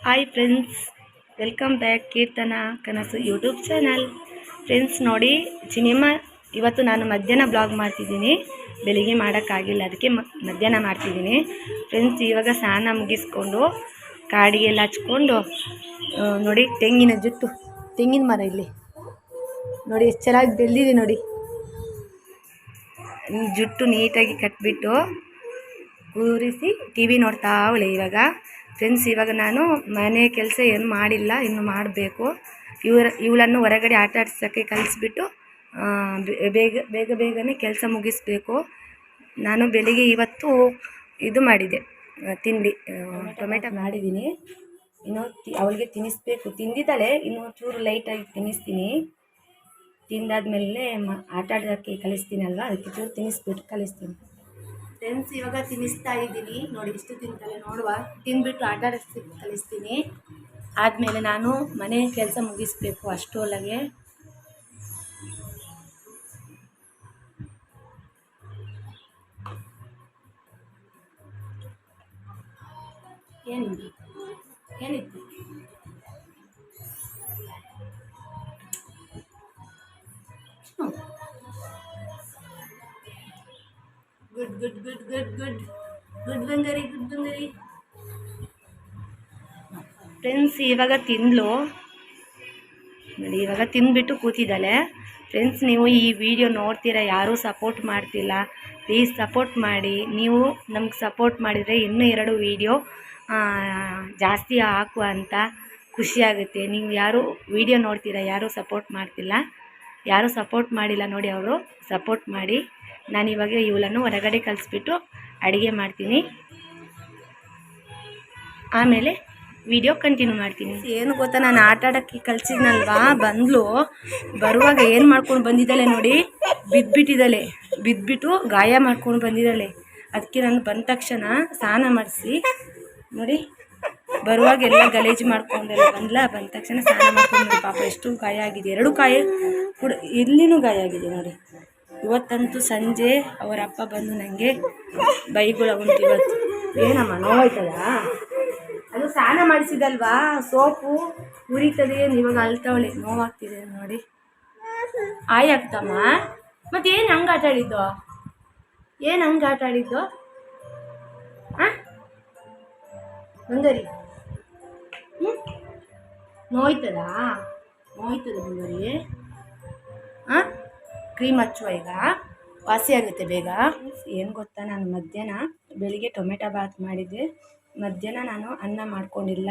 Hi friends, welcome back Keerthana ಕನಸು YouTube channel. Friends ನೋಡಿ, cinema ಇವತ್ತು ನಾನು ಮಧ್ಯಾಹ್ನ ಬ್ಲಾಗ್ ಮಾಡ್ತಿದ್ದೀನಿ. ಬೆಳಿಗ್ಗೆ ಮಾಡೋಕ್ಕಾಗಿಲ್ಲ, ಅದಕ್ಕೆ ಮಧ್ಯಾಹ್ನ ಮಾಡ್ತಿದ್ದೀನಿ. ಫ್ರೆಂಡ್ಸ್, ಇವಾಗ ಸ್ನಾನ ಮುಗಿಸ್ಕೊಂಡು ಕಾಡಿಗೆಲ್ಲ ಹಚ್ಕೊಂಡು ನೋಡಿ ತೆಂಗಿನ ಜುಟ್ಟು, ತೆಂಗಿನ ಮರ ಇಲ್ಲಿ ನೋಡಿ ಎಷ್ಟು ಚೆನ್ನಾಗಿ ಬೆಳೆದಿದೆ ನೋಡಿ. ಜುಟ್ಟು ನೀಟಾಗಿ ಕಟ್ಬಿಟ್ಟು ಕೂರಿಸಿ ಟಿ ವಿ ನೋಡ್ತಾ ಅವಳೆ ಇವಾಗ. ಫ್ರೆಂಡ್ಸ್, ಇವಾಗ ನಾನು ಮನೆ ಕೆಲಸ ಏನು ಮಾಡಿಲ್ಲ, ಇನ್ನು ಮಾಡಬೇಕು. ಇವಳನ್ನು ಹೊರಗಡೆ ಆಟ ಆಡ್ಸೋಕ್ಕೆ ಕಲಿಸ್ಬಿಟ್ಟು ಬೇಗನೆ ಕೆಲಸ ಮುಗಿಸ್ಬೇಕು. ನಾನು ಬೆಳಿಗ್ಗೆ ಇವತ್ತು ಇದು ಮಾಡಿದೆ, ತಿಂಡಿ ಟೊಮೆಟೊ ಮಾಡಿದ್ದೀನಿ. ಇನ್ನು ಅವಳಿಗೆ ತಿನ್ನಿಸ್ಬೇಕು. ತಿಂದಿದ್ದಾಳೆ, ಇನ್ನು ಚೂರು ಲೈಟಾಗಿ ತಿನ್ನಿಸ್ತೀನಿ. ತಿಂದಾದ್ಮೇಲೆ ಆಟ ಆಡೋಕ್ಕೆ ಕಲಿಸ್ತೀನಲ್ವ, ಅದಕ್ಕೆ ಚೂರು ತಿನ್ನಿಸ್ಬಿಟ್ಟು ಕಲಿಸ್ತೀನಿ. ಫ್ರೆಂಡ್ಸ್, ಇವಾಗ ತಿನ್ನಿಸ್ತಾ ಇದ್ದೀನಿ ನೋಡಿ, ಎಷ್ಟು ತಿಂತಾಳೆ ನೋಡುವ. ತಿಂದ್ಬಿಟ್ಟು ಆಟ ಆಡಿಸಿ ಕಲಿಸ್ತೀನಿ. ಆದಮೇಲೆ ನಾನು ಮನೆ ಕೆಲಸ ಮುಗಿಸ್ಬೇಕು ಅಷ್ಟೊಳಗೆ. ಏನಿತ್ತು good good good good good good ಬಂಗರಿ, ಗುಡ್ ಬಂಗರಿ. ಫ್ರೆಂಡ್ಸ್, ಇವಾಗ ತಿಂದ್ಲು ನೋಡಿ, ಇವಾಗ ತಿಂದ್ಬಿಟ್ಟು ಕೂತಿದ್ದಾಳೆ. ಫ್ರೆಂಡ್ಸ್, ನೀವು ಈ ವಿಡಿಯೋ ನೋಡ್ತೀರಾ, ಯಾರೂ ಸಪೋರ್ಟ್ ಮಾಡ್ತಿಲ್ಲ. ಪ್ಲೀಸ್ ಸಪೋರ್ಟ್ ಮಾಡಿ. ನೀವು ನಮ್ಗೆ ಸಪೋರ್ಟ್ ಮಾಡಿದರೆ ಇನ್ನೂ 2 ವೀಡಿಯೋ ಜಾಸ್ತಿ ಹಾಕುವ ಅಂತ ಖುಷಿಯಾಗುತ್ತೆ. ನೀವು ಯಾರು ವಿಡಿಯೋ ನೋಡ್ತೀರಾ, ಯಾರೂ ಸಪೋರ್ಟ್ ಮಾಡ್ತಿಲ್ಲ. ಯಾರೂ ಸಪೋರ್ಟ್ ಮಾಡಿಲ್ಲ ನೋಡಿ, ಅವರು ಸಪೋರ್ಟ್ ಮಾಡಿ. ನಾನಿವಾಗ ಇವಳನ್ನು ಹೊರಗಡೆ ಕಳಿಸ್ಬಿಟ್ಟು ಅಡುಗೆ ಮಾಡ್ತೀನಿ, ಆಮೇಲೆ ವಿಡಿಯೋ ಕಂಟಿನ್ಯೂ ಮಾಡ್ತೀನಿ. ಏನು ಗೊತ್ತಾ, ನಾನು ಆಟ ಆಡೋಕ್ಕೆ ಕಲಿಸಿದ್ನಲ್ವಾ, ಬಂದ್ಲು. ಬರುವಾಗ ಏನು ಮಾಡ್ಕೊಂಡು ಬಂದಿದ್ದಾಳೆ ನೋಡಿ, ಬಿದ್ದುಬಿಟ್ಟು ಗಾಯ ಮಾಡ್ಕೊಂಡು ಬಂದಿದ್ದಾಳೆ. ಅದಕ್ಕೆ ನಾನು ಬಂದ ತಕ್ಷಣ ಸ್ನಾನ ಮಾಡಿಸಿ ನೋಡಿ, ಬರುವಾಗ ಎಲ್ಲ ಗಲೀಜು ಮಾಡ್ಕೊಂಡೆಲ್ಲ ಬಂದ ತಕ್ಷಣ ಸ್ನಾನ ಮಾಡ್ಕೊಂಡು ಪಾಪ ಎಷ್ಟು ಗಾಯ ಆಗಿದೆ. 2 ಕಾಯಿ ಕೂಡ ಇಲ್ಲಿನೂ ಗಾಯ ಆಗಿದೆ ನೋಡಿ. ಇವತ್ತಂತೂ ಸಂಜೆ ಅವರ ಅಪ್ಪ ಬಂದು ನನಗೆ ಬೈಗುಳ ಉಂಟು ಇವತ್ತು. ಏನಮ್ಮ ನೋವಾಯ್ತದ? ಅದು ಸ್ನಾನ ಮಾಡಿಸಿದಲ್ವಾ, ಸೋಪು ಉರಿತದೆ. ಇವಾಗ ಅಳ್ತಾವಳೆ, ನೋವಾಗ್ತಿದೆ ನೋಡಿ. ಆಗ್ತಮ್ಮ. ಮತ್ತೆ ಏನು ಹಂಗೆ ಆಟ ಆಡಿದ್ದು? ಹಾಂ ಬಂಗಾರಿ? ನೋಯ್ತದ ಬಂಗಾರಿ? ಹಾಂ, ಕ್ರೀಮ್ ಹಚ್ಚುವ, ಈಗ ವಾಸಿ ಆಗುತ್ತೆ ಬೇಗ. ಏನು ಗೊತ್ತಾ, ನಾನು ಮಧ್ಯಾಹ್ನ ಬೆಳಿಗ್ಗೆ ಟೊಮೆಟೊ ಬಾತ್ ಮಾಡಿದ್ದೆ. ಮಧ್ಯಾಹ್ನ ನಾನು ಅನ್ನ ಮಾಡ್ಕೊಂಡಿಲ್ಲ.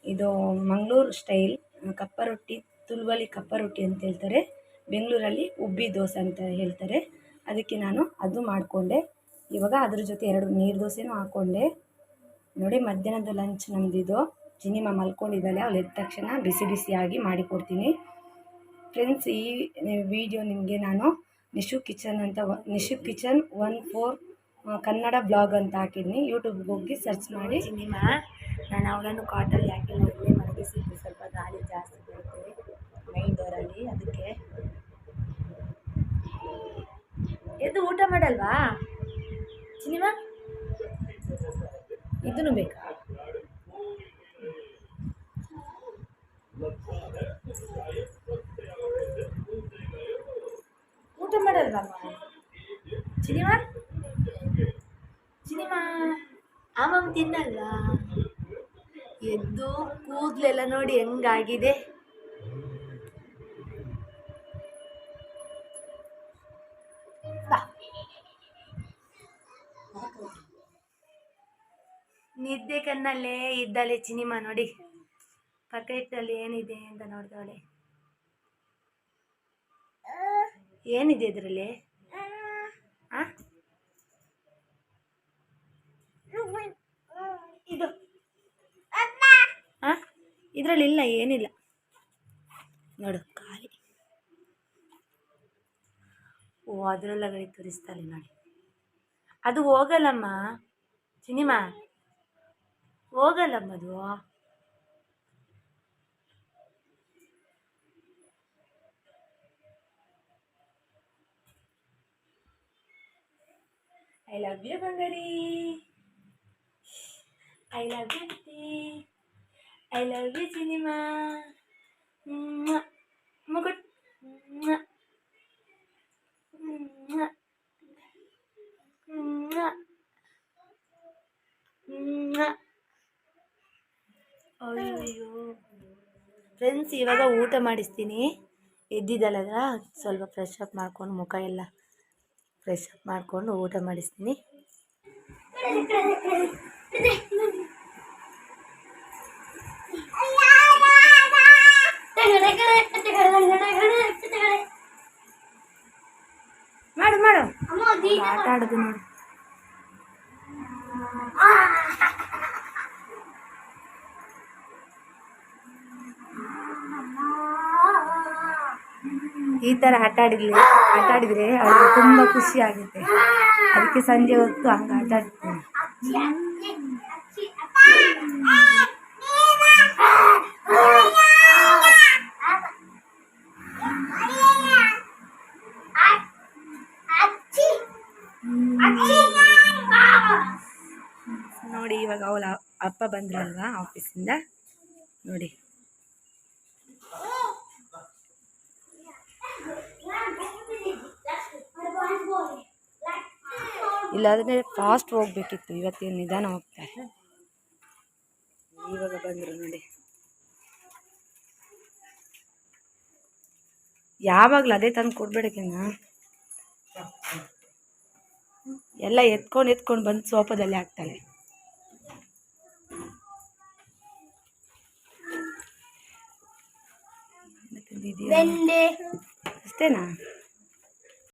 ಇದು ಮಂಗಳೂರು ಸ್ಟೈಲ್ ಕಪ್ಪ ರೊಟ್ಟಿ, ತುಳುವಲ್ಲಿ ಕಪ್ಪ ರೊಟ್ಟಿ ಅಂತ ಹೇಳ್ತಾರೆ, ಬೆಂಗಳೂರಲ್ಲಿ ಉಬ್ಬಿ ದೋಸೆ ಅಂತ ಹೇಳ್ತಾರೆ. ಅದಕ್ಕೆ ನಾನು ಅದು ಮಾಡಿಕೊಂಡೆ. ಇವಾಗ ಅದ್ರ ಜೊತೆ 2 ನೀರು ದೋಸೆನೂ ಹಾಕ್ಕೊಂಡೆ ನೋಡಿ. ಮಧ್ಯಾಹ್ನದ ಲಂಚ್ ನಮ್ಮದಿದು. ಚಿನಿಮ ಮಲ್ಕೊಂಡಿದ್ದಾಳೆ, ಅವಳು ಎದ್ದ ತಕ್ಷಣ ಬಿಸಿಯಾಗಿ ಮಾಡಿಕೊಡ್ತೀನಿ. ಫ್ರೆಂಡ್ಸ್, ಈ ವಿಡಿಯೋ ನಿಮಗೆ ನಾನು ನಿಶು ಕಿಚನ್ 14 ಕನ್ನಡ ಬ್ಲಾಗ್ ಅಂತ ಹಾಕಿದ್ದೀನಿ. ಯೂಟ್ಯೂಬ್ಗೆ ಹೋಗಿ ಸರ್ಚ್ ಮಾಡಿ. ಸಿನಿಮಾ ನಾನು ಅವಳನ್ನು ಕಾಟಲ್ಲಿ ಹಾಕಿಲ್ಲ, ಇಲ್ಲೇ ಮಲಗಿಸಿದ್ದು. ಸ್ವಲ್ಪ ಗಾಳಿ ಜಾಸ್ತಿ ಬರುತ್ತೆ ಮೈನ್ ಡೋರಲ್ಲಿ, ಅದಕ್ಕೆ. ಎದ್ದು ಊಟ ಮಾಡಲ್ವಾ ಸಿನಿಮಾ? ಇದನ್ನು ಬೇಕಾ? ಊಟ ಮಾಡಲ್ವಾ ಸಿನಿಮಾ? ಆಮಮ್ ತಿನ್ನಲ್ವಾ? ಎದ್ದು ಕೂದಲೆಲ್ಲ ನೋಡಿ ಹೆಂಗಾಗಿದೆ. ನಿದ್ದೆ ಕಣ್ಣಲ್ಲೇ ಇದ್ದಾಳೆ ಸಿನಿಮಾ ನೋಡಿ. ಪಕೆಟಲ್ಲಿ ಏನಿದೆ ಅಂತ ನೋಡ್ತಾಳೆ. ಏನಿದೆ ಇದರಲ್ಲಿ? ಇದು ಇದರಲ್ಲಿ ಇಲ್ಲ, ಏನಿಲ್ಲ ನೋಡು, ಖಾಲಿ. ಓ, ಅದರೊಳಗಡೆ ತೋರಿಸ್ತಾಳೆ ನೋಡಿ. ಅದು ಹೋಗಲ್ಲಮ್ಮ ಸಿನಿಮಾ, ಹೋಗಲ್ಲಮ್ಮ ಅದು. ಐ ಲವ್ ಯು ಬಂಗಾರಿ, I love you. I love you cinema. ಮುಗುಟ್. ಅಯ್ಯೋ ಫ್ರೆಂಡ್ಸ್, ಇವಾಗ ಊಟ ಮಾಡಿಸ್ತೀನಿ. ಎದ್ದಿದ್ದಲ್ಲ, ಸ್ವಲ್ಪ ಫ್ರೆಶ್ ಅಪ್ ಮಾಡ್ಕೊಂಡು ಮುಖ ಎಲ್ಲ ಫ್ರೆಶ್ ಅಪ್ ಮಾಡಿಕೊಂಡು ಊಟ ಮಾಡಿಸ್ತೀನಿ. ಮಾಡು ಮಾಡು, ಆಟ ಆಡೋದು ನೋಡು. ಈ ಥರ ಆಟ ಆಡಿದರೆ ಅವ್ರಿಗೆ ತುಂಬ ಖುಷಿ ಆಗುತ್ತೆ. ಅದಕ್ಕೆ ಸಂಜೆ ಹೊತ್ತು ಹಂಗೆ ಆಟ ಆಡ್ತೀನಿ. ನೋಡಿ, ಇವಾಗ ಅವಳ ಅಪ್ಪ ಬಂದ್ರಲ್ವಾ ಆಫೀಸಿಂದ, ನೋಡಿ. ಇಲ್ಲಾಂದರೆ ಫಾಸ್ಟ್ ಹೋಗ್ಬೇಕಿತ್ತು, ಇವತ್ತೇನು ನಿಧಾನ ಹೋಗ್ತಾರೆ. ಇವಾಗ ಬಂದರು ನೋಡಿ. ಯಾವಾಗಲೂ ಅದೇ ತಂದು ಕೊಡ್ಬೇಡಕ್ಕೆನ, ಎಲ್ಲ ಎತ್ಕೊಂಡು ಬಂದು ಸೋಫಾದಲ್ಲಿ ಹಾಕ್ತಾಳೆ. ಅಷ್ಟೇನಾ?